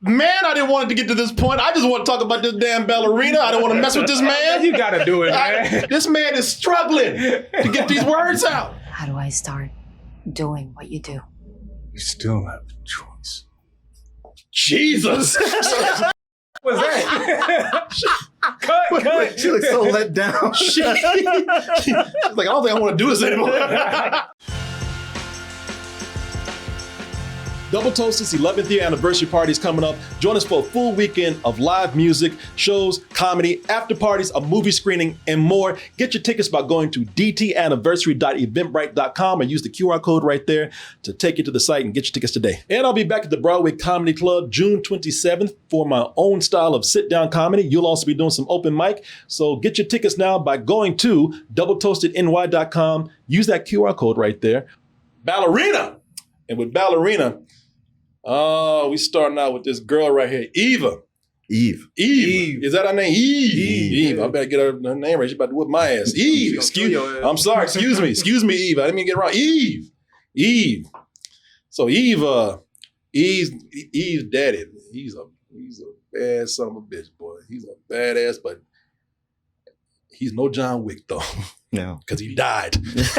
Man, I didn't want it to get to this point. I just want to talk about this damn ballerina. I don't want to mess with this man. You gotta do it, man. This man is struggling to get these words out. How do I start doing what you do? You still have a choice. Jesus. What's that? Cut. She looks so let down. She's like, I don't think I want to do this anymore. Double Toasted's 11th year anniversary party is coming up. Join us for a full weekend of live music, shows, comedy, after parties, a movie screening, and more. Get your tickets by going to dtanniversary.eventbrite.com or use the QR code right there to take you to the site and get your tickets today. And I'll be back at the Broadway Comedy Club June 27th for my own style of sit-down comedy. You'll also be doing some open mic. So get your tickets now by going to doubletoastedny.com. Use that QR code right there. Ballerina! And with Ballerina, we starting out with this girl right here, Eva. Eve. Is that her name? Eve. I better get her name right. She's about to whip my ass. Eve. I'm sorry. Excuse me, Eve. I didn't mean to get it wrong. Eve. So Eve's daddy. He's a bad son of a bitch, boy. He's a badass, but he's no John Wick though. No. Because he died. That's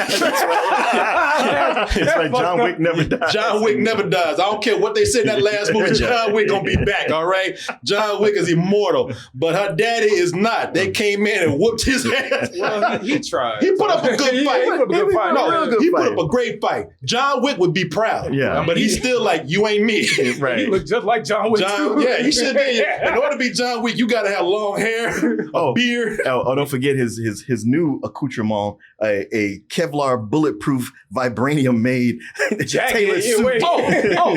right. John Wick never dies. John Wick never dies. I don't care what they said in that last movie. John Wick gonna be back, all right? John Wick is immortal, but her daddy is not. They came in and whooped his ass. Well, he tried. He put up a good fight. He put up a good fight. He put up a great fight. John Wick would be proud. Yeah. But he's still like, you ain't me. Right. He looked just like John Wick. Yeah, he should be. In order to be John Wick, you gotta have long hair, a beard. Oh, don't forget his new accoutrement, a Kevlar bulletproof vibranium made tailored suit. John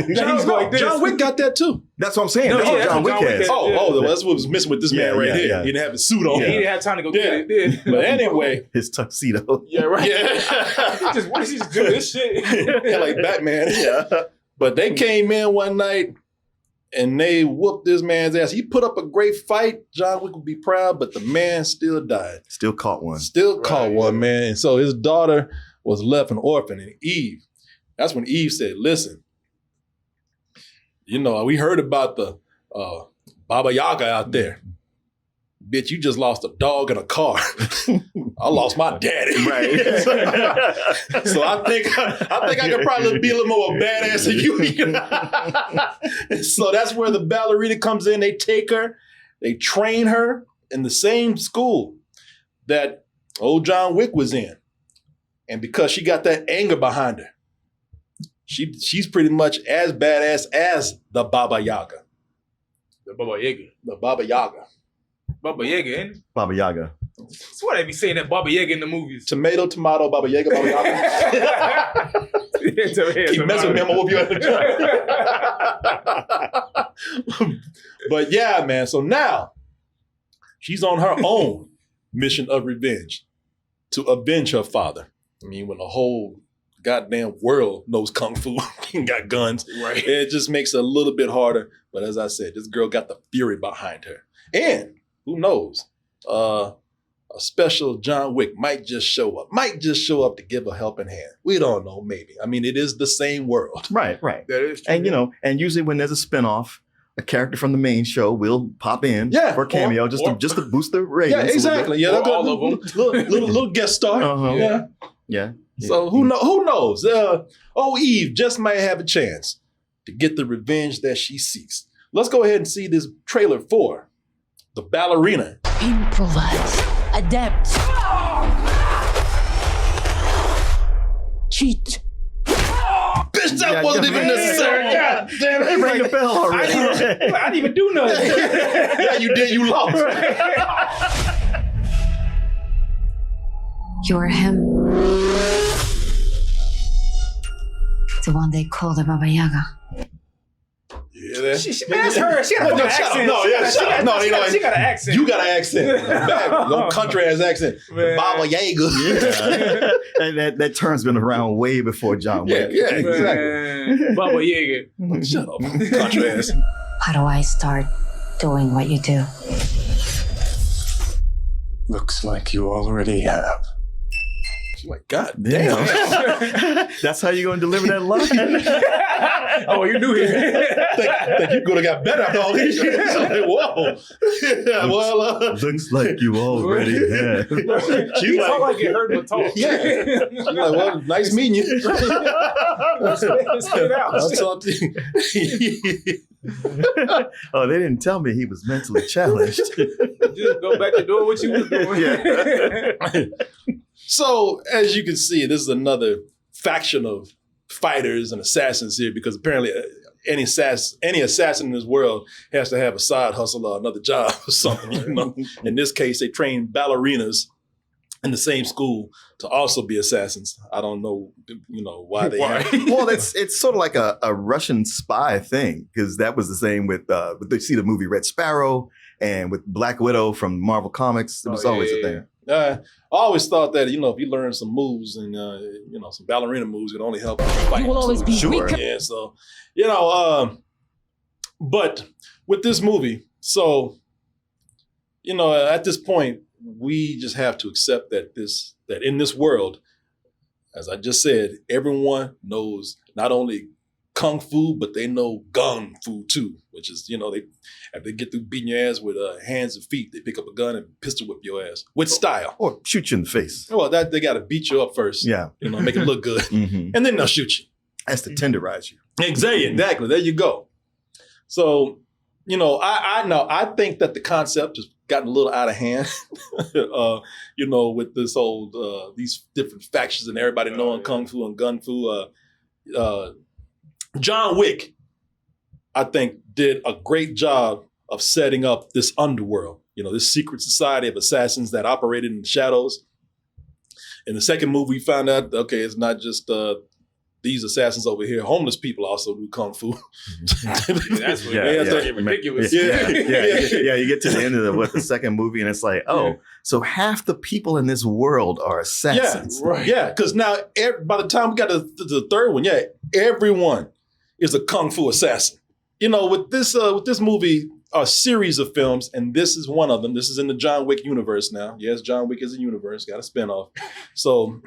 Wick got that too. That's what I'm saying. That's what John Wick has. That's what was missing with this man right here. Yeah. He didn't have his suit on. He didn't have time to go get it. But anyway. His tuxedo. Yeah, right. Yeah. Why does he just do this shit? Yeah, like Batman. Yeah. But they came in one night and they whooped this man's ass. He put up a great fight. John Wick would be proud, but the man still died. Still caught one. Caught one, man. And so his daughter was left an orphan. And Eve, that's when Eve said, listen, you know, we heard about the Baba Yaga out there. Bitch, you just lost a dog and a car. I lost my daddy. Right. So I think I could probably be a little more badass than you. So that's where the ballerina comes in. They take her, they train her in the same school that old John Wick was in. And because she got that anger behind her, she's pretty much as badass as the Baba Yaga. The Baba Yaga. The Baba Yaga. Baba Yaga, ain't it? Baba Yaga. That's why they be saying that Baba Yaga in the movies. Tomato, Baba Yaga, Baba Yaga. Keep messing with me, I'm gonna whoop you at the joint. But yeah, man, so now she's on her own mission of revenge to avenge her father. I mean, when the whole goddamn world knows Kung Fu and got guns, Right. It just makes it a little bit harder. But as I said, this girl got the fury behind her. And who knows? A special John Wick might just show up to give a helping hand. We don't know, maybe. I mean, it is the same world. Right. That is true. And and usually when there's a spinoff, a character from the main show will pop in for a cameo just to boost the ratings. Yeah, exactly. Yeah, all of them. Little guest star. Uh-huh. Yeah. So who knows? Eve just might have a chance to get the revenge that she seeks. Let's go ahead and see this trailer for The Ballerina. Improvise. Adapt. Cheat. Bitch, that wasn't even necessary. God damn it. Ring the bell already. I didn't even do nothing. Yeah, you did. You lost. You're him. The one they call the Baba Yaga. Yeah, That's her. She got a accent. She got an accent. You got an accent. No country ass accent. Man. Baba Yaga. Yeah. And that term's been around way before John Wick. Yeah, exactly. Baba Yaga. Shut up, country ass. How do I start doing what you do? Looks like you already have. She's like, God damn. That's how you going to deliver that line? Oh, you knew it. think you could have got better after all these years. I'm like, whoa. Well, looks like you already have. She's Talk like it hurt, but talk. Yeah. She's like, well, nice meeting you. Let's get out. I'll talk to you. Oh, they didn't tell me he was mentally challenged. Just go back to doing what you was doing. So, as you can see, this is another faction of fighters and assassins here, because apparently any assassin in this world has to have a side hustle or another job or something. You know? In this case, they train ballerinas in the same school to also be assassins. I don't know, why they are. Well, it's sort of like a Russian spy thing, because that was the same with you see the movie Red Sparrow and with Black Widow from Marvel Comics. It was always a thing. I always thought that, if you learn some moves and, some ballerina moves, it only help you fight. You will always be Sure. weak. Yeah, so, but with this movie, so, at this point, we just have to accept that in this world, as I just said, everyone knows not only kung fu, but they know gun fu too, which is, after they get through beating your ass with hands and feet, they pick up a gun and pistol whip your ass with style. Or shoot you in the face. Well, that they got to beat you up first. Yeah. Make it look good. Mm-hmm. And then they'll shoot you. That's to tenderize you. Exactly. There you go. So, I think that the concept has gotten a little out of hand, with this whole, these different factions and everybody knowing kung fu and gun fu. John Wick, I think, did a great job of setting up this underworld, this secret society of assassins that operated in the shadows. In the second movie, we found out, okay, it's not just these assassins over here. Homeless people also do kung fu. That's what ridiculous. Yeah. You get to the end of the second movie, and it's like, so half the people in this world are assassins. Yeah, right. Yeah, because now by the time we got to the third one, everyone is a kung fu assassin. With this movie, a series of films, and this is one of them. This is in the John Wick universe now. Yes, John Wick is a universe, got a spinoff. So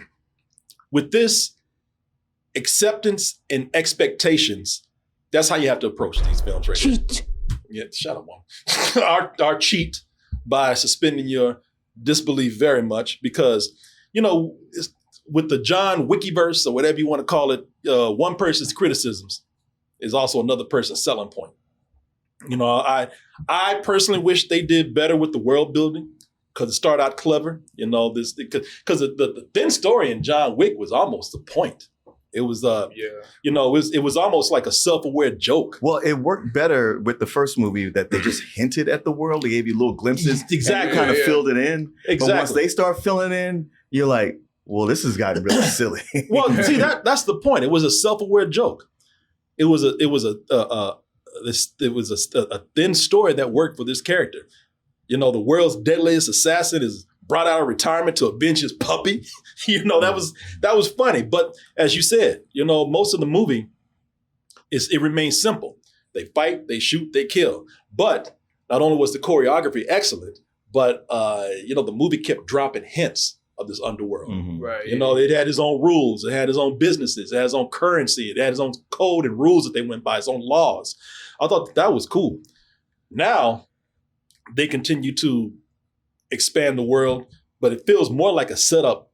with this acceptance and expectations, that's how you have to approach these films right here. Cheat. Yeah, shut up, Mom. our cheat by suspending your disbelief very much, because, with the John Wickiverse or whatever you want to call it, one person's criticisms is also another person's selling point. I personally wish they did better with the world building, because it started out clever. Because the thin story in John Wick was almost the point. It was it was almost like a self-aware joke. Well, it worked better with the first movie that they just hinted at the world. They gave you little glimpses. Exactly. And you kind of filled it in. Exactly. But once they start filling in, you're like, well, this has gotten really silly. Well, see, that's the point. It was a self-aware joke. It was a thin story that worked for this character. The world's deadliest assassin is brought out of retirement to avenge his puppy. That was funny. But as you said, most of the movie it remains simple. They fight, they shoot, they kill. But not only was the choreography excellent, but the movie kept dropping hints of this underworld. Mm-hmm. Right. It had its own rules, it had its own businesses, it had its own currency, it had its own code and rules that they went by, its own laws. I thought that was cool. Now they continue to expand the world, but it feels more like a setup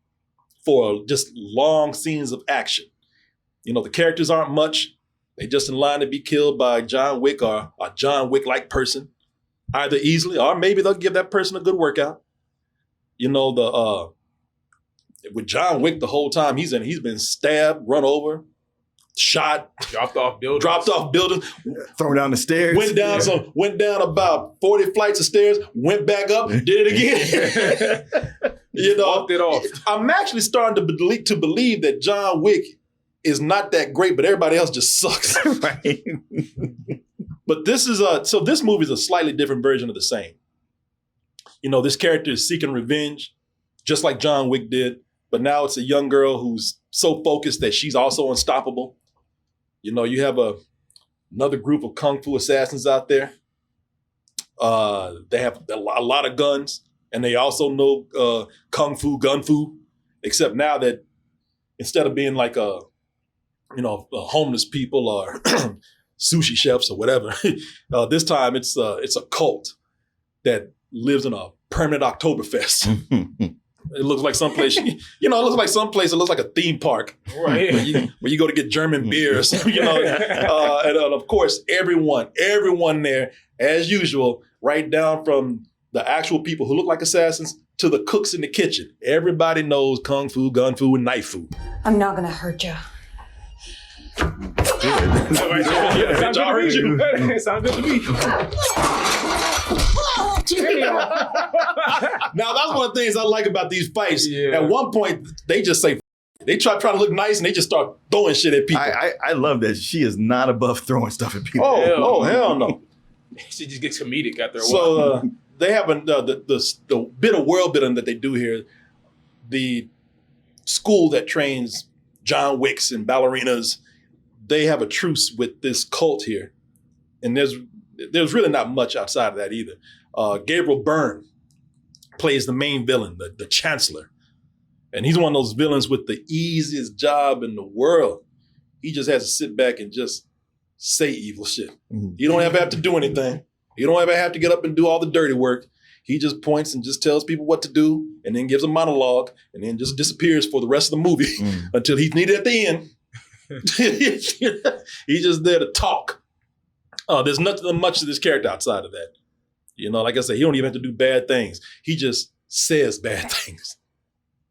for just long scenes of action. The characters aren't much. They just in line to be killed by John Wick or a John Wick-like person, either easily, or maybe they'll give that person a good workout. With John Wick the whole time he's been stabbed, run over, shot, dropped off buildings, thrown down the stairs, went down about 40 flights of stairs, went back up, did it again. Walked it off. I'm actually starting to believe that John Wick is not that great, but everybody else just sucks. Right. But this movie is a slightly different version of the same. This character is seeking revenge, just like John Wick did, but now it's a young girl who's so focused that she's also unstoppable. You have another group of kung fu assassins out there. They have a lot of guns, and they also know kung fu, gun fu. except now that instead of being like homeless people or sushi chefs or whatever, this time it's a cult that lives in a permanent Oktoberfest. It looks like someplace, it looks like someplace. It looks like a theme park, Right. where you go to get German beers, and of course, everyone there, as usual, right down from the actual people who look like assassins to the cooks in the kitchen. Everybody knows kung fu, gun fu, and knife fu. I'm not gonna hurt you. It sounds good to me. Now that's one of the things I like about these fights. Yeah. At one point, they just say they try to look nice and they just start throwing shit at people. I love that she is not above throwing stuff at people. Hell no! She just gets comedic after a while. So they have the bit of world building that they do here. The school that trains John Wicks and ballerinas, they have a truce with this cult here, and there's really not much outside of that either. Gabriel Byrne plays the main villain, the Chancellor. And he's one of those villains with the easiest job in the world. He just has to sit back and just say evil shit. Mm-hmm. You don't ever have to do anything. You don't ever have to get up and do all the dirty work. He just points and just tells people what to do and then gives a monologue and then just disappears for the rest of the movie until he's needed at the end. He's just there to talk. There's nothing much to this character outside of that. Like I said, he don't even have to do bad things. He just says bad things.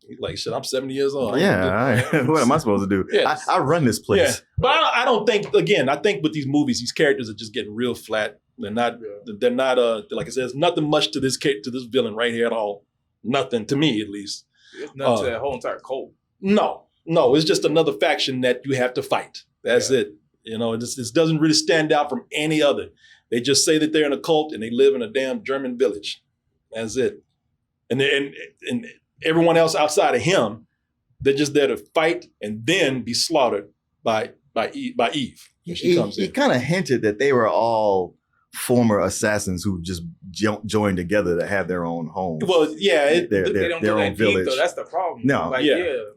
He's like, shit, I'm 70 years old. Yeah, what am I supposed to do? Yeah. I run this place. Yeah. But I don't think, again, I think with these movies, these characters are just getting real flat. They're not, like I said, there's nothing much to this villain right here at all. Nothing, to me at least. It's nothing to that whole entire cult. No, it's just another faction that you have to fight. That's it. This doesn't really stand out from any other. They just say that they're in a cult and they live in a damn German village. That's it. And everyone else outside of him, they're just there to fight and then be slaughtered by Eve when she comes in. He kind of hinted that they were all former assassins who just joined together to have their own home. Well, yeah, they don't their go own that village. deep, though. That's the problem. No,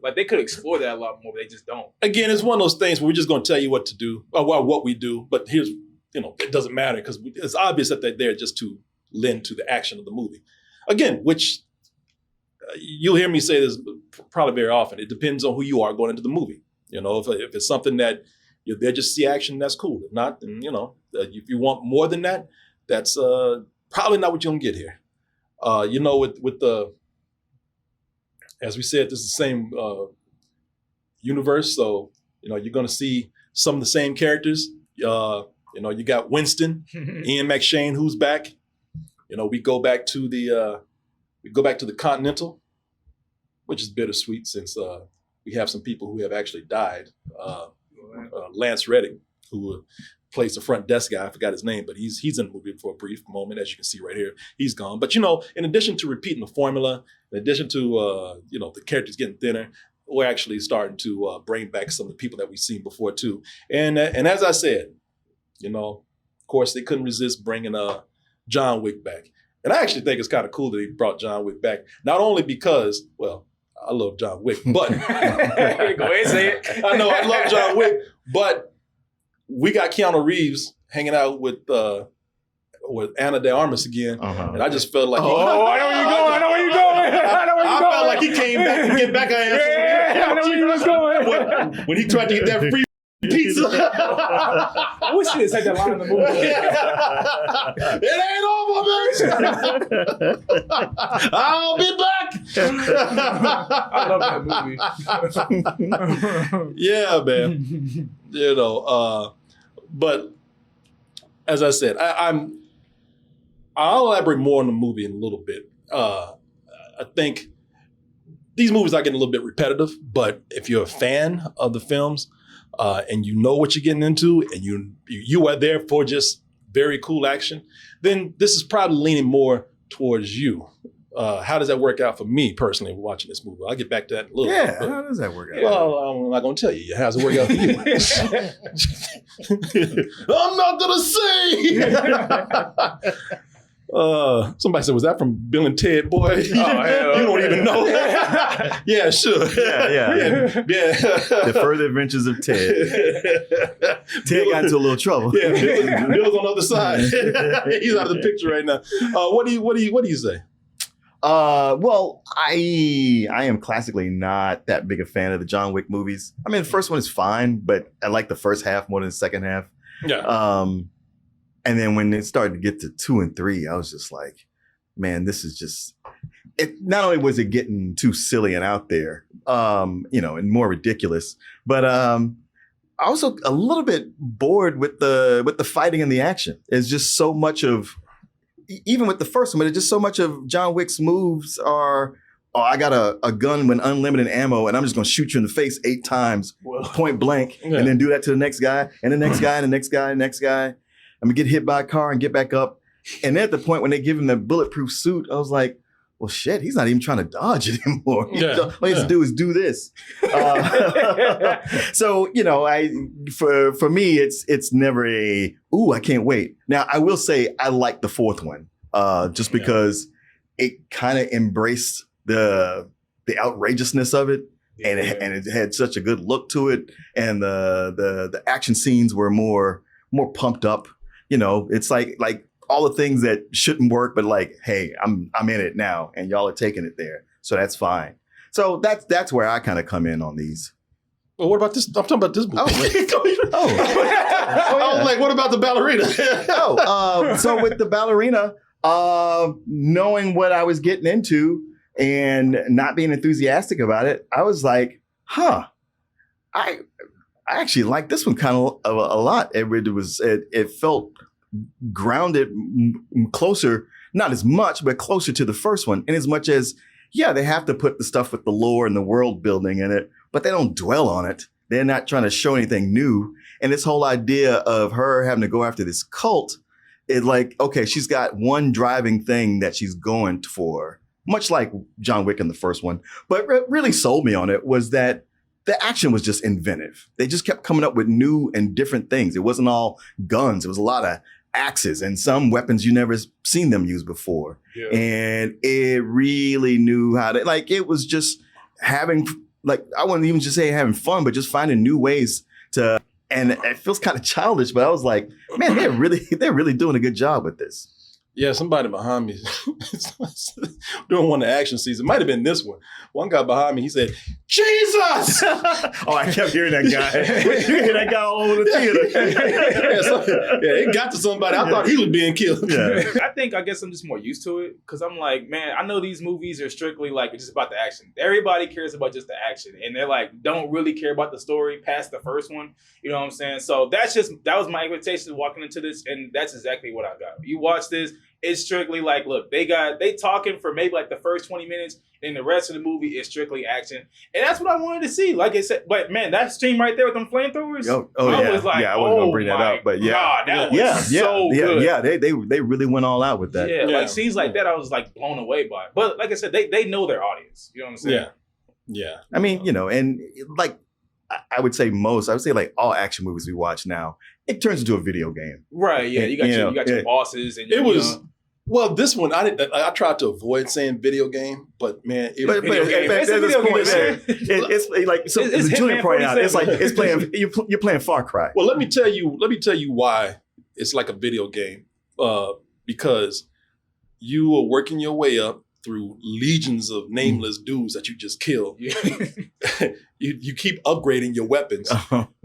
like they could explore that a lot more, but they just don't. Again, it's one of those things where we're just going to tell you what to do, or what we do. But here's, it doesn't matter because it's obvious that they're there just to lend to the action of the movie. Again, which you'll hear me say this probably very often. It depends on who you are going into the movie. If it's something that you're there just to see action, that's cool. If not, then, if you want more than that, that's probably not what you're going to get here. With the, as we said, this is the same universe. So, you're going to see some of the same characters. You got Winston, Ian McShane, who's back. We go back to the Continental, which is bittersweet since we have some people who have actually died. Lance Reddick, who plays the front desk guy, I forgot his name, but he's in the movie for a brief moment, as you can see right here. He's gone. But in addition to repeating the formula, in addition to the characters getting thinner, we're actually starting to bring back some of the people that we've seen before too. And as I said, of course they couldn't resist bringing John Wick back. And I actually think it's kind of cool that he brought John Wick back, not only because, well, I love John Wick, but Go ahead, say it. I know I love John Wick, but we got Keanu Reeves hanging out with Ana De Armas again, and I just felt like, I know where you're going. I felt like he came back to get back at us. Yeah, I know where you was going. When he tried to get that free pizza. I wish you had said that line in the movie. It ain't over, bitch. I'll be back. I love that movie. Yeah, man. But as I said, I'll elaborate more on the movie in a little bit. I think these movies are getting a little bit repetitive, but if you're a fan of the films, and you know what you're getting into, and you are there for just very cool action, then this is probably leaning more towards you. How does that work out for me personally watching this movie? I'll get back to that in a little bit. Yeah, how does that work out? Well, I'm not going to tell you. How's it work out for you? I'm not going to say. Somebody said, was that from Bill and Ted, boy? You don't even know. Yeah, sure. Yeah. The Further Adventures of Ted. Ted got into a little trouble. Yeah, Bill's on the other side. He's out of the picture right now. What do you say? Well, I am classically not that big a fan of the John Wick movies. I mean, the first one is fine, but I like the first half more than the second half. Yeah. And then when it started to get to 2 and 3, I was just like, man, this is just. It not only was it getting too silly and out there, and more ridiculous, but also a little bit bored with the fighting and the action. It's just so much of. Even with the first one, but it's just so much of John Wick's moves are, I got a gun with unlimited ammo and I'm just going to shoot you in the face 8 times, point blank, and then do that to the next guy, and the next guy, and the next guy, and the next guy. I'm going to get hit by a car and get back up. And then at the point when they give him the bulletproof suit, I was like, well, shit, he's not even trying to dodge it anymore. Yeah. All he has to do is do this. So, for me, it's never I can't wait. Now, I will say I like the fourth one just because it kind of embraced the outrageousness of it. And it had such a good look to it. And the action scenes were more pumped up. It's like all the things that shouldn't work, but like, hey, I'm in it now, and y'all are taking it there, so that's fine. So that's where I kind of come in on these. Well, what about this? I'm talking about this movie. I was like, what about the Ballerina? So with the Ballerina, knowing what I was getting into and not being enthusiastic about it, I was like, I actually like this one kind of a lot. It felt grounded closer, not as much, but closer to the first one. In as much as, they have to put the stuff with the lore and the world building in it, but they don't dwell on it. They're not trying to show anything new. And this whole idea of her having to go after this cult is like, okay, she's got one driving thing that she's going for, much like John Wick in the first one. But really sold me on it was that the action was just inventive. They just kept coming up with new and different things. It wasn't all guns. It was a lot of axes and some weapons you never seen them use before. Yeah. And it really knew how to, it was just having, I wouldn't even just say having fun, but just finding new ways to, and it feels kind of childish, but I was like, man, they're really doing a good job with this. Yeah, somebody behind me doing one of the action scenes. It might have been this one. One guy behind me, he said, Jesus! I kept hearing that guy. You hear that guy all over the theater. It got to somebody. I thought he was being killed. Yeah. I guess I'm just more used to it because I'm like, man, I know these movies are strictly just about the action. Everybody cares about just the action. And they're don't really care about the story past the first one. You know what I'm saying? So that was my expectation walking into this. And that's exactly what I got. You watch this, it's strictly look, they talking for maybe the first 20 minutes, and the rest of the movie is strictly action. And that's what I wanted to see. Like I said, but man, that scene right there with them flamethrowers, I was like, I wasn't gonna bring that up, but God, that was so good. Yeah, they really went all out with that. Yeah, scenes like that, I was blown away by. But like I said, they know their audience. You know what I'm saying? Yeah. I mean, and I would say all action movies we watch now, it turns into a video game. Right, yeah. You got your bosses. And well, this one, I tried to avoid saying video game, but man, it's a video game. It's Julian pointed out, it's playing, you're playing Far Cry. Well, let me tell you why it's like a video game. Because you are working your way up through legions of nameless dudes that you just kill. You keep upgrading your weapons.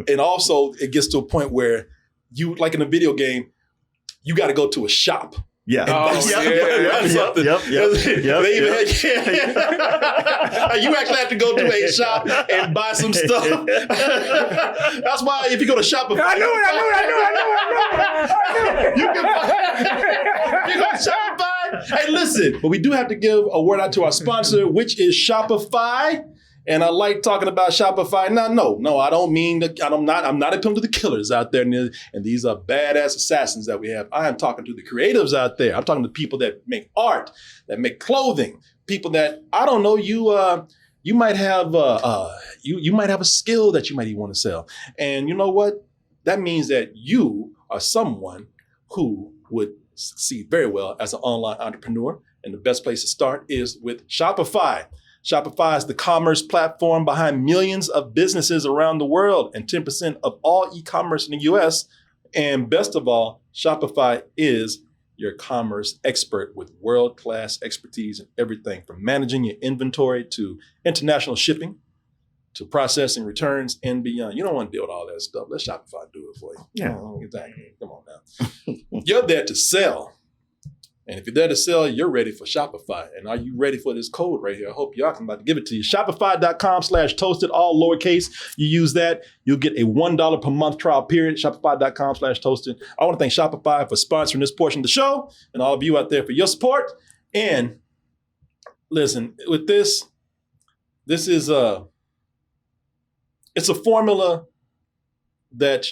And also it gets to a point where you, like in a video game, you got to go to a shop. Yeah. Yep. They even you actually have to go to a shop and buy some stuff. That's why if you go to Shopify, I knew it. You can buy. You go to Shopify. Hey, listen, but we do have to give a word out to our sponsor, which is Shopify. And I like talking about Shopify. No, I don't mean that. I'm not appealing to the killers out there. And these are badass assassins that we have. I am talking to the creatives out there. I'm talking to people that make art, that make clothing, people that, I don't know, you might have you might have a skill that you might even want to sell. And you know what? That means that you are someone who would succeed very well as an online entrepreneur. And the best place to start is with Shopify. Shopify is the commerce platform behind millions of businesses around the world and 10% of all e-commerce in the US. And best of all, Shopify is your commerce expert with world-class expertise in everything from managing your inventory to international shipping to processing returns and beyond. You don't want to deal with all that stuff. Let Shopify do it for you. Yeah. Exactly. Come on now. You're there to sell. And if you're there to sell, you're ready for Shopify. And are you ready for this code right here? I hope y'all can about to give it to you. Shopify.com/toasted, all lowercase. You use that, you'll get a $1 per month trial period. Shopify.com/toasted. I want to thank Shopify for sponsoring this portion of the show and all of you out there for your support. And listen, with this is it's a formula that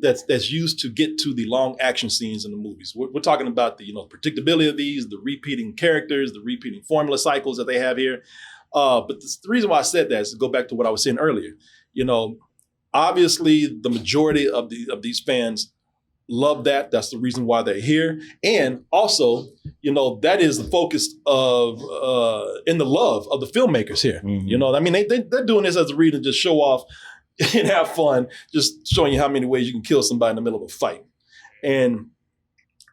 that's used to get to the long action scenes in the movies. We're talking about the predictability of these, the repeating characters, the repeating formula cycles that they have here. But the reason why I said that is to go back to what I was saying earlier. Obviously the majority of these fans love that. That's the reason why they're here. And also, that is the focus of and the love of the filmmakers here. Mm-hmm. They're doing this as a reason to just show off and have fun, just showing you how many ways you can kill somebody in the middle of a fight. And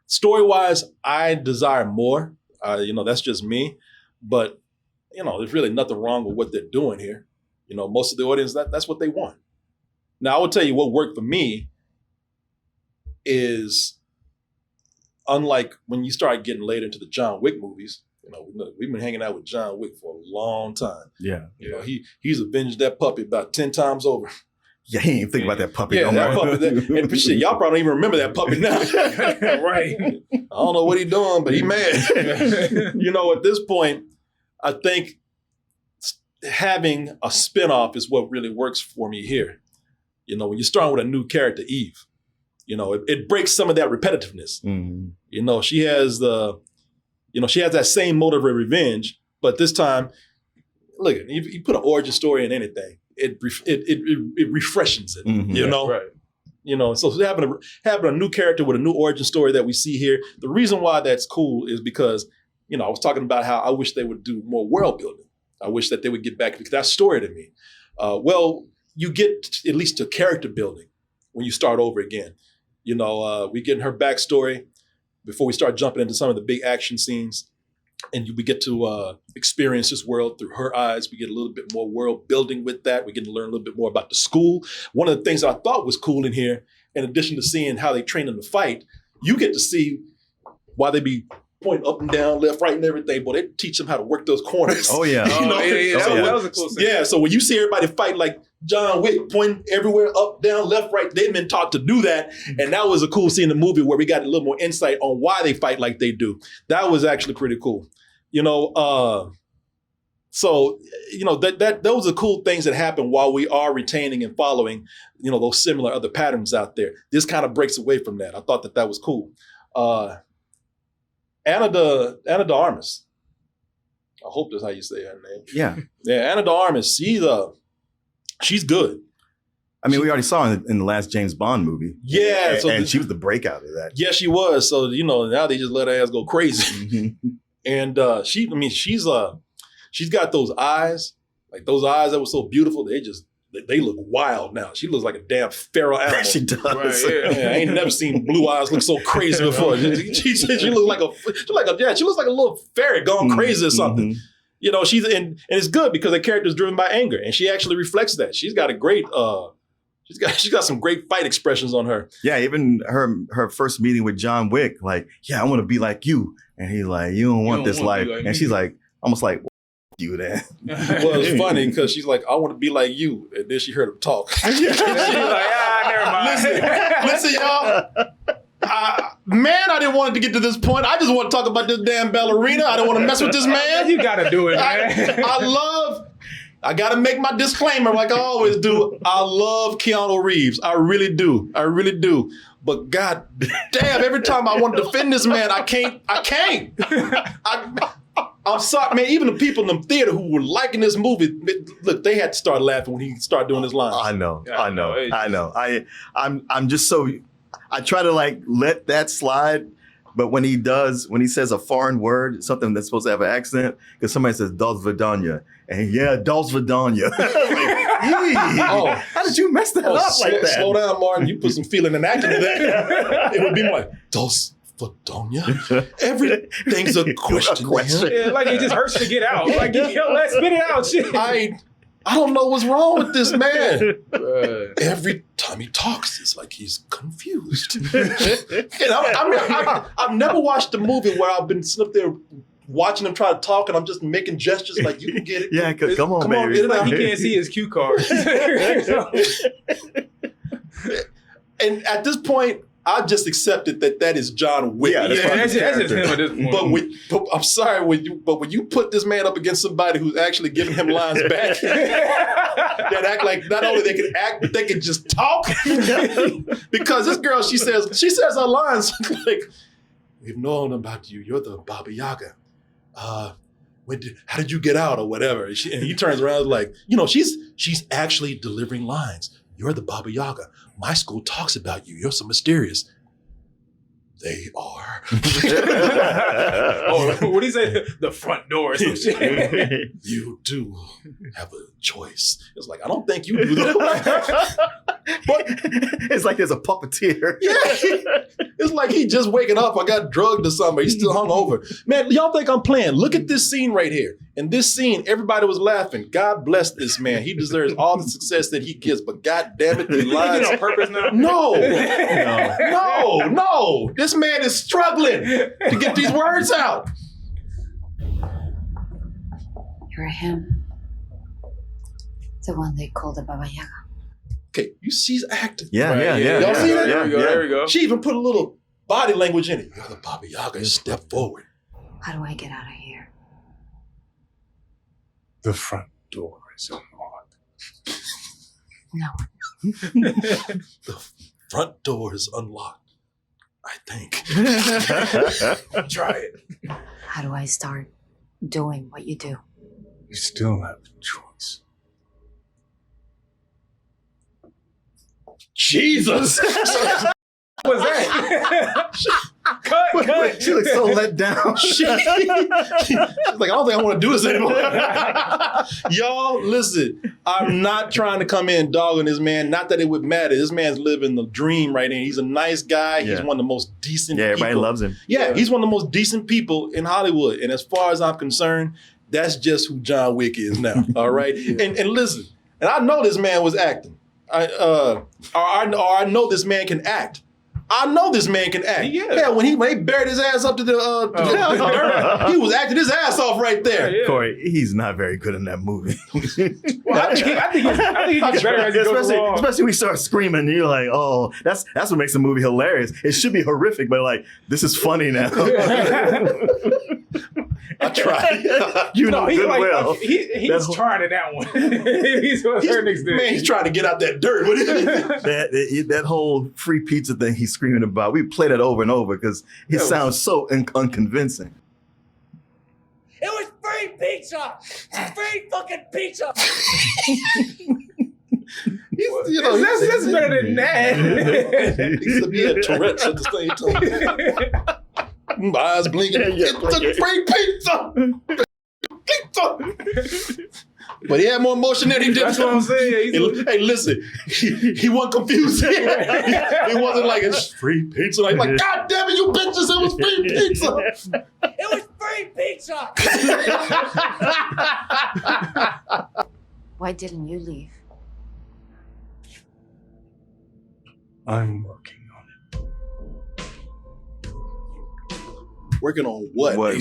story-wise, I desire more. That's just me. But, there's really nothing wrong with what they're doing here. Most of the audience, that's what they want. Now, I will tell you what worked for me is, unlike when you start getting later into the John Wick movies, we've been hanging out with John Wick for a long time. Yeah. He's avenged that puppy about 10 times over. Yeah, he ain't think about that puppy. Yeah, that puppy. And shit, y'all probably don't even remember that puppy now. Right. I don't know what he's doing, but he mad. At this point, I think having a spinoff is what really works for me here. When you're starting with a new character, Eve, it breaks some of that repetitiveness. Mm-hmm. She has she has that same motive of revenge, but this time, look, you put an origin story in anything, it refreshes it. Mm-hmm. Right. So having a new character with a new origin story that we see here. The reason why that's cool is because I was talking about how I wish they would do more world building. I wish that they would get back because that's story to me. You get at least to character building when you start over again. We get in her backstory before we start jumping into some of the big action scenes, and we get to experience this world through her eyes. We get a little bit more world building with that. We get to learn a little bit more about the school. One of the things that I thought was cool in here, in addition to seeing how they train in the fight, you get to see why they be pointing up and down, left, right, and everything. Boy, they teach them how to work those corners. Oh, yeah. That was a cool scene. Yeah, so when you see everybody fight like John Wick, pointing everywhere, up, down, left, right, they've been taught to do that. And that was a cool scene in the movie where we got a little more insight on why they fight like they do. That was actually pretty cool. Those are cool things that happen while we are retaining and following, those similar other patterns out there. This kind of breaks away from that. I thought that was cool. Ana De Armas. I hope that's how you say her name. Yeah. Yeah, Ana De Armas, she's good. I mean, we already saw her in the last James Bond movie. Yeah. And she was the breakout of that. Yeah, she was. So, now they just let her ass go crazy. Mm-hmm. And she's got those eyes, like those eyes that were so beautiful. They look wild now. She looks like a damn feral animal. She does. Right, yeah. I ain't never seen blue eyes look so crazy before. She looks like a little fairy gone crazy or something. Mm-hmm. And it's good because the character is driven by anger, and she actually reflects that. She's got a great she's got some great fight expressions on her. Yeah, even her first meeting with John Wick, like, yeah, I want to be like you, and he's like, you don't want this life, and she's like, almost like, you then. Well, it's funny because she's like, I want to be like you, and then she heard him talk. She's like, never mind. Listen, y'all. I didn't want it to get to this point. I just want to talk about this damn ballerina. I don't want to mess with this man. You gotta do it, man. I gotta make my disclaimer like I always do. I love Keanu Reeves. I really do. But god damn, every time I want to defend this man, I can't. I'm sorry, man. Even the people in the theater who were liking this movie, look, they had to start laughing when he started doing his lines. I know. I'm just so. I try to like let that slide. But when he says a foreign word, something that's supposed to have an accent, because somebody says "Dos Vidanya," and "Dos Vidanya." Like, how did you mess that up like that? Slow down, Martin. You put some feeling and action in that. It would be more like "Dos Vidanya." Everything's a question. Yeah, like it just hurts to get out. Like, yo, let's spit it out. Shit. I don't know what's wrong with this man. Every time he talks, it's like he's confused. And I've never watched a movie where I've been sitting up there watching him try to talk, and I'm just making gestures like, you can get it. Yeah, come on, baby. get it Like out. he can't see his cue card. And at this point, I just accepted that is John Wick. Yeah, that's just him at this point. But I'm sorry, when you put this man up against somebody who's actually giving him lines back, that act like not only they can act, but they can just talk. Because this girl, she says her lines like, "We've known about you. You're the Baba Yaga. How did you get out or whatever?" And he turns around like, she's actually delivering lines. "You're the Baba Yaga. My school talks about you. You're so mysterious." They are. Oh, what do you say? The front door or some shit. You do have a choice. It's like, I don't think you do that. But it's like there's a puppeteer. Yeah. It's like he just waking up. I got drugged or something. He's still hungover. Man, y'all think I'm playing? Look at this scene right here. In this scene, everybody was laughing. God bless this man. He deserves all the success that he gets. But God damn it, the lines. on purpose now? No. This man is struggling to get these words out. You're him. The one they call the Baba Yaga. Okay, she's acting. Yeah. Y'all see that? There we go. She even put a little body language in it. You're the Baba Yaga. Step forward. How do I get out of here? The front door is unlocked. No. The front door is unlocked, I think. Try it. How do I start doing what you do? You still have a choice. Jesus. What was that? Cut. She looks so let down. She's like, I don't think I want to do this anymore. Y'all, listen, I'm not trying to come in dogging this man. Not that it would matter. This man's living the dream right now. He's a nice guy. He's one of the most decent people. Everybody loves him. Yeah, he's one of the most decent people in Hollywood. And as far as I'm concerned, that's just who John Wick is now. All right? And listen, and I know this man was acting. I know this man can act. I know this man can act. Yeah, when he buried his ass up to the dirt, he was acting his ass off right there. Yeah. Corey, he's not very good in that movie. Well, I think he gets better as he goes along. Especially when he starts screaming, and you're like, oh, that's what makes the movie hilarious. It should be horrific, but like, this is funny now. I tried. You know good like, well. He's trying in that one. He's to a certain extent. Man, he's trying to get out that dirt. that whole free pizza thing he's screaming about, we play that over and over because it sounds so unconvincing. It was free pizza! Free fucking pizza! That's better than that. He said, yeah, Tourette's at the same time. My eyes blinking. It's a free pizza! But he had more emotion than he did. That's what I'm saying. Hey, listen, he wasn't confused. He wasn't like, it's free pizza. Like, God damn it, you bitches, it was free pizza. It was free pizza! Why didn't you leave? I'm working on Working on what? We're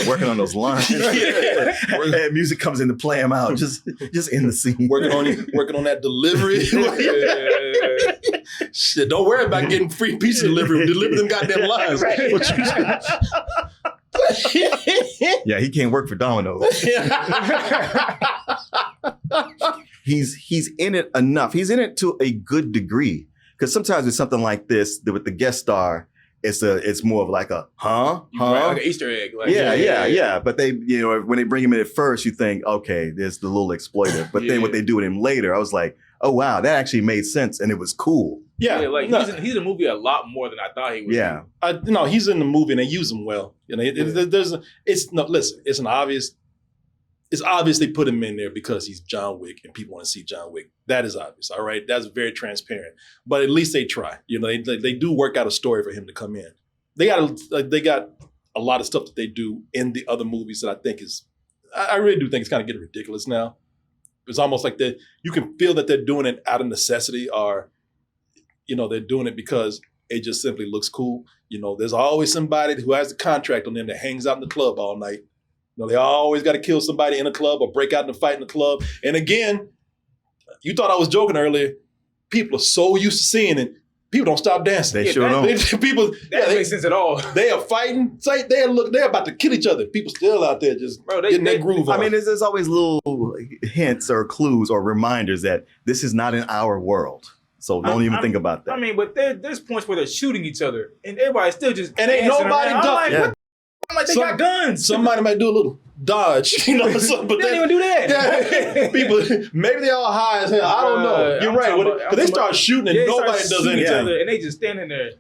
working on those lines. And music comes in to play them out. Just in the scene. Working on that delivery. Shit, don't worry about getting free pizza delivery. Deliver them goddamn lines. Yeah, he can't work for Domino's. He's in it enough. He's in it to a good degree. Because sometimes with something like this, with the guest star, it's more of like a Right, like an Easter egg. Like, yeah. But they, when they bring him in at first, you think, okay, there's the little exploitive. But then when they do it in later, I was like, oh wow, that actually made sense and it was cool. Yeah, like no, he's in the movie a lot more than I thought he was. Yeah. no, he's in the movie and they use him well. You know, listen, it's an obvious. It's obvious they put him in there because he's John Wick and people want to see John Wick. That is obvious, all right? That's very transparent. But at least they try. You know, they do work out a story for him to come in. They got a lot of stuff that they do in the other movies that I think is, I really do think it's kind of getting ridiculous now. It's almost like that you can feel that they're doing it out of necessity, or, you know, they're doing it because it just simply looks cool. You know, there's always somebody who has a contract on them that hangs out in the club all night. You know, they always got to kill somebody in a club or break out in a fight in the club. And again, you thought I was joking earlier. People are so used to seeing it. People don't stop dancing. They sure don't. People, That doesn't make sense at all. they are fighting. They're about to kill each other. People still out there just getting that groove on. I mean, there's always little hints or clues or reminders that this is not in our world. So don't even think about that. I mean, but there's points where they're shooting each other and everybody's still just and ain't dancing nobody around. ducking. I'm like, they got guns. Somebody might do a little dodge, you know. But They didn't even do that. Yeah, people, maybe they all high as hell. I don't know. You're right. Because they start shooting and nobody does anything. And they just standing there.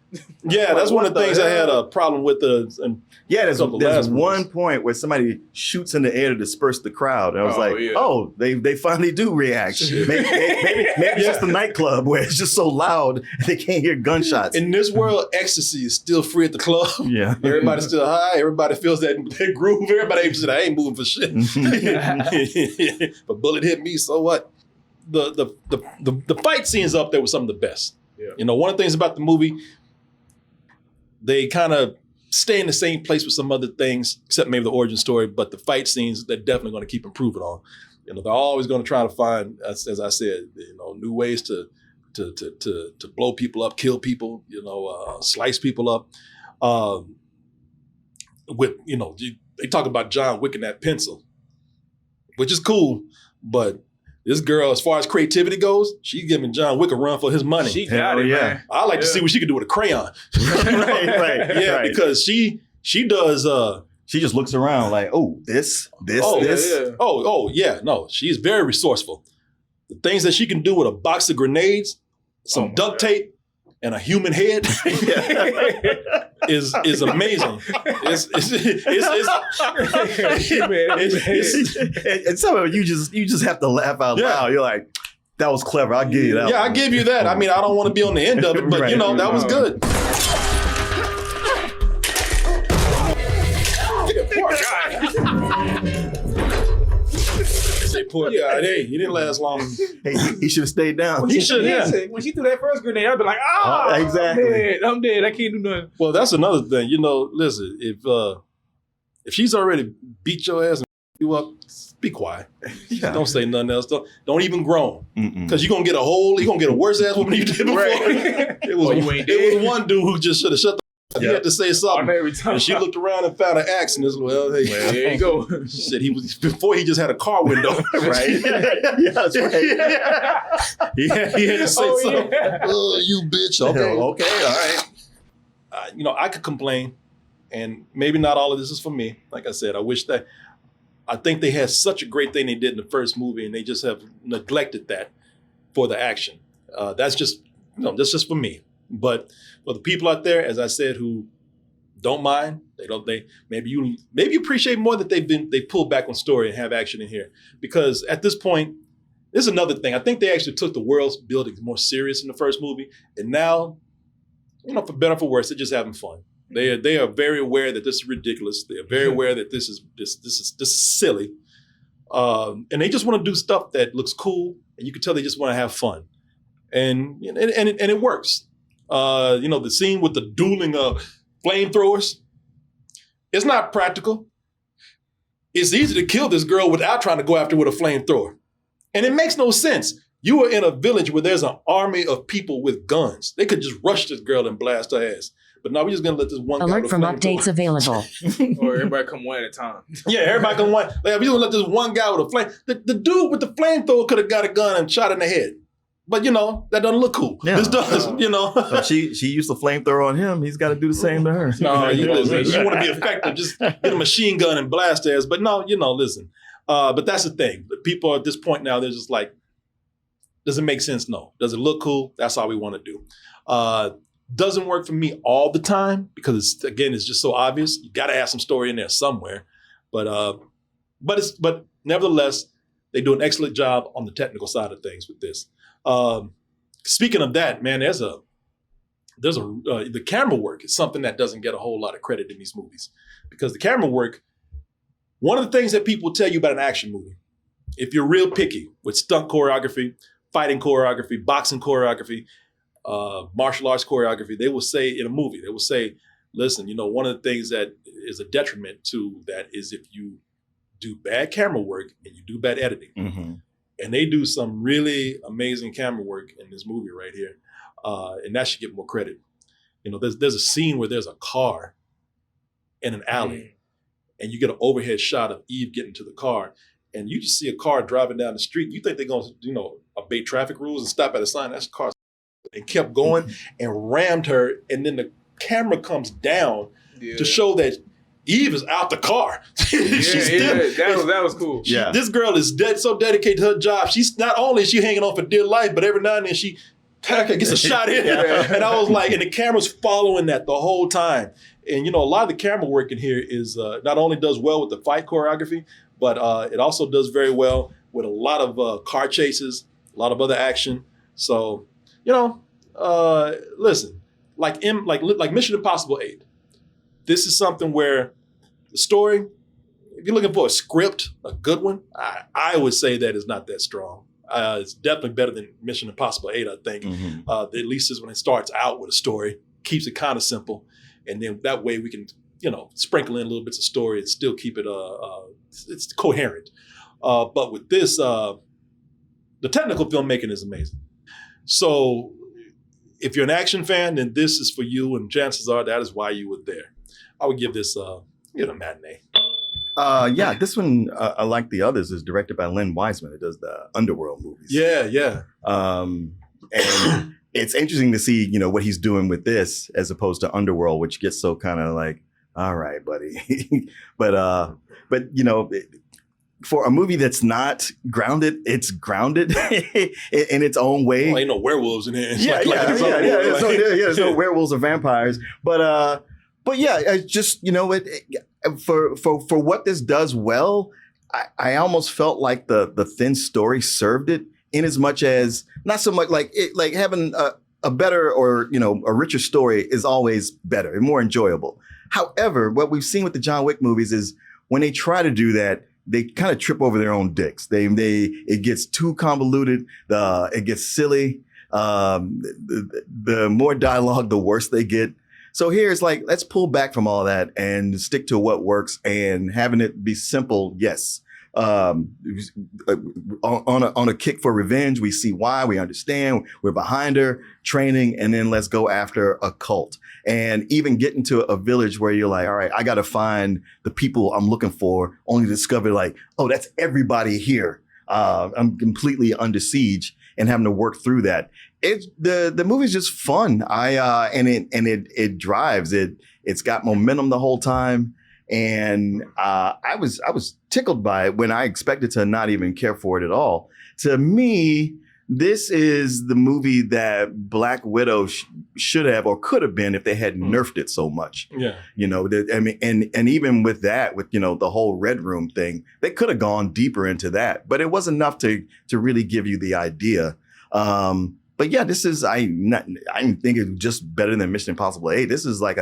Yeah, that's one of the things I had a problem with. There's one point where somebody shoots in the air to disperse the crowd. And I was they finally do react. Maybe it's just the nightclub where it's just so loud they can't hear gunshots. In this world, ecstasy is still free at the club. Yeah. Everybody's still high. Everybody feels that groove. Everybody said, I ain't moving for shit. If a bullet hit me, so what? The fight scenes up there were some of the best. Yeah. You know, one of the things about the movie, they kind of stay in the same place with some other things, except maybe the origin story, but the fight scenes, they're definitely going to keep improving on. You know, they're always going to try to find, as I said, you know, new ways to blow people up, kill people, you know, slice people up. With, you know, they talk about John Wick and that pencil, which is cool, but this girl, as far as creativity goes, she's giving John Wick a run for his money. She got it, man. I like to see what she can do with a crayon. right. Because she does. She just looks around like, oh, this. Yeah. Yeah. No, she's very resourceful. The things that she can do with a box of grenades, some duct tape, and a human head is amazing. And some of it you just have to laugh out loud. You're like, that was clever. I'll give you that. Yeah, I give you that. I mean, I don't want to be on the end of it, but Right. you know, that was good. Poor guy. Say poor guy. Hey, he didn't last long. Hey, he should have stayed down. He should, yeah. When she threw that first grenade, I'd be like, exactly. I'm dead. I can't do nothing. Well, that's another thing. You know, listen, if she's already beat your ass and you up, be quiet. Yeah. Don't say nothing else. Don't even groan. Mm-mm. Because you're gonna get a worse ass whooping than you did before. Right. It was one dude who just should have shut the He had to say something. Every time. And she looked around and found an axe and this, hey, there you go. Shit, before he just had a car window. Right? Yeah, that's right. He had to say something. Yeah. Oh, you bitch. Okay, all right. You know, I could complain, and maybe not all of this is for me. Like I said, I think they had such a great thing they did in the first movie, and they just have neglected that for the action. That's just for me. But for the people out there, as I said, who don't mind, maybe you appreciate more that they pulled back on story and have action in here. Because at this point, this is another thing. I think they actually took the world's building more serious in the first movie, and now, you know, for better or for worse, they're just having fun. They are very aware that this is ridiculous. They are very aware that this is silly, and they just want to do stuff that looks cool, and you can tell they just want to have fun, and it works. You know, the scene with the dueling flamethrowers, it's not practical. It's easy to kill this girl without trying to go after her with a flamethrower. And it makes no sense. You are in a village where there's an army of people with guns. They could just rush this girl and blast her ass. But now we're just going to let this one guy Alert with a from flamethrower. updates available. Or everybody come one at a time. Yeah, everybody can one. Like, we're going to let this one guy with a flame. The dude with the flamethrower could have got a gun and shot in the head. But, you know, that doesn't look cool. Yeah. This does, you know. So she used the flamethrower on him. He's got to do the same to her. No, you want to be effective, just get a machine gun and blast theirs. But no, you know, listen. But that's the thing. The people at this point now, they're just like, Does it make sense? No. Does it look cool? That's all we want to do. Doesn't work for me all the time because it's just so obvious. You got to have some story in there somewhere. But nevertheless, they do an excellent job on the technical side of things with this. Speaking of that, man, the camera work is something that doesn't get a whole lot of credit in these movies because the camera work. One of the things that people tell you about an action movie, if you're real picky with stunt choreography, fighting choreography, boxing choreography, martial arts choreography, they will say in a movie, they will say, listen, one of the things that is a detriment to that is if you do bad camera work and you do bad editing. Mm-hmm. And they do some really amazing camera work in this movie right here. And that should get more credit. There's a scene where there's a car in an alley and you get an overhead shot of Eve getting to the car and you just see a car driving down the street. You think they're going to, obey traffic rules and stop at a sign. That's a car. And kept going and rammed her. And then the camera comes down to show that Eve is out the car. That was cool. This girl is so dedicated to her job. She's not only is she hanging on for dear life, but every now and then she gets a shot in. And I was like, and the camera's following that the whole time. And a lot of the camera work in here is not only does well with the fight choreography, but it also does very well with a lot of car chases, a lot of other action. So, listen, like Mission Impossible 8. This is something where the story, if you're looking for a script, a good one, I would say that is not that strong. It's definitely better than Mission Impossible 8, I think. Mm-hmm. At least is when it starts out with a story, keeps it kind of simple. And then that way we can, sprinkle in little bits of story and still keep it, it's coherent. But with this, the technical filmmaking is amazing. So if you're an action fan, then this is for you. And chances are that is why you were there. I would give this a matinee. This one, like the others, is directed by Len Wiseman. It does the Underworld movies. Yeah. And it's interesting to see, what he's doing with this as opposed to Underworld, which gets so kind of like, all right, buddy. but for a movie that's not grounded, it's grounded in its own way. Well, ain't no werewolves in here. There's no werewolves or vampires. But it's just, for what this does well, I almost felt like the thin story served it in as much as not so much like having a better or, a richer story is always better and more enjoyable. However, what we've seen with the John Wick movies is when they try to do that, they kind of trip over their own dicks. It gets too convoluted. It gets silly. The more dialogue, the worse they get. So here it's like, let's pull back from all that and stick to what works and having it be simple. Yes. On a kick for revenge, we see why, we understand, we're behind her, training, and then let's go after a cult. And even get into a village where you're like, all right, I got to find the people I'm looking for, only to discover like, oh, that's everybody here. I'm completely under siege and having to work through that. The movie's just fun. It drives it. It's got momentum the whole time. And I was tickled by it when I expected to not even care for it at all. To me, this is the movie that Black Widow should have or could have been if they hadn't nerfed it so much. Yeah, and even with that, with the whole Red Room thing, they could have gone deeper into that, but it was enough to really give you the idea. But yeah, this is I think it's just better than Mission Impossible 8. This is like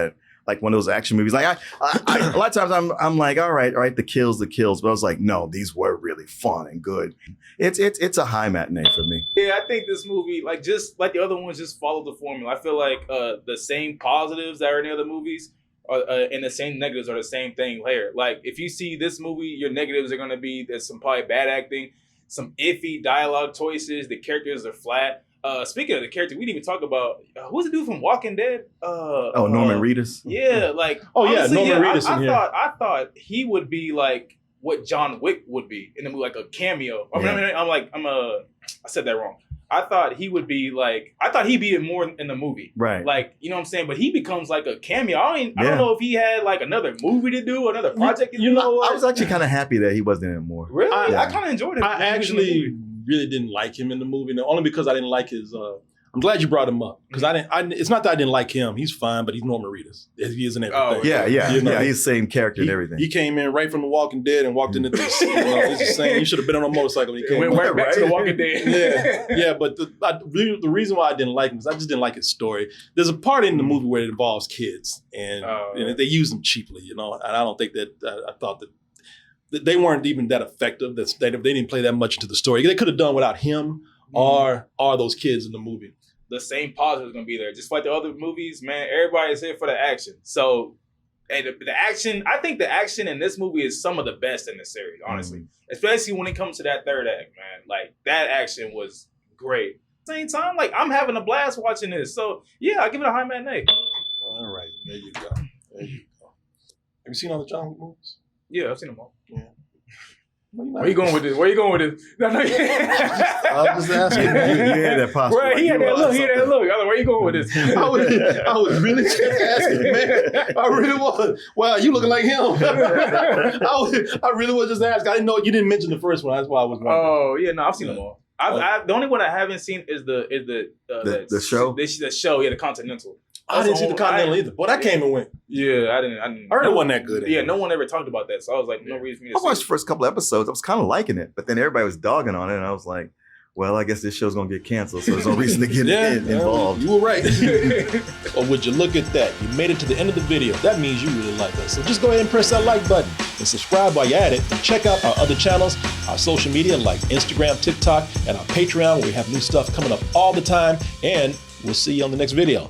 one of those action movies. Like a lot of times I'm like, all right, the kills. But I was like, no, these were really fun and good. It's a high matinee for me. Yeah, I think this movie, just like the other ones, just follow the formula. I feel like the same positives that are in the other movies and the same negatives are the same thing here. Like if you see this movie, your negatives are going to be there's some probably bad acting, some iffy dialogue choices, the characters are flat. Speaking of the character, we didn't even talk about who's the dude from Walking Dead? Norman Reedus. Yeah, Norman Reedus. I thought he would be like what John Wick would be in the movie, like a cameo. I said that wrong. I thought he would be he'd be more in the movie. Right. Like, you know what I'm saying? But he becomes like a cameo. I don't know if he had like another movie to do, another project. I was actually kind of happy that he wasn't in more. Really? Yeah. I kind of enjoyed it. I actually really didn't like him in the movie. And only because I didn't like his. I'm glad you brought him up because it's not that I didn't like him. He's fine, but he's Norman Reedus. He is in everything. Oh, yeah. You know, He's the same character and everything. He came in right from The Walking Dead and walked into this. It's the same. He should have been on a motorcycle when he came. Went right back to The Walking Dead. Yeah. But the reason why I didn't like him is I just didn't like his story. There's a part in the movie where it involves kids, and they use them cheaply. And I don't think that I thought that they weren't even that effective. That they didn't play that much into the story. They could have done without him or those kids in the movie. The same positive is gonna be there, just like the other movies. Man, everybody's here for the action. So, and the action, I think the action in this movie is some of the best in the series, honestly. Especially when it comes to that third act, man. Like that action was great. At the same time, like I'm having a blast watching this. So yeah, I give it a high matinee. All right, there you go. Have you seen all the John Wick movies? Yeah, I've seen them all. Yeah. Where you going with this? No, I'm just asking. You had that posture. Right, he had that look. I was like, where you going with this? I was really just asking, man. I really was. Wow, you looking like him. I really was just asking. I didn't know you didn't mention the first one. That's why I was wondering. Oh yeah, no, I've seen them all. The only one I haven't seen is the show. The show, the Continental. I didn't see the Continental either. Boy, that came and went. Yeah, I didn't. I heard it wasn't that good. Yeah, no one ever talked about that, so I was like, no reason for me to I watched the first couple episodes. I was kind of liking it, but then everybody was dogging on it, and I was like, well, I guess this show's gonna get canceled, so there's no reason to get involved. You were right. Or would you look at that? You made it to the end of the video. That means you really like us. So just go ahead and press that like button and subscribe while you're at it. And check out our other channels, our social media like Instagram, TikTok, and our Patreon, where we have new stuff coming up all the time. And we'll see you on the next video.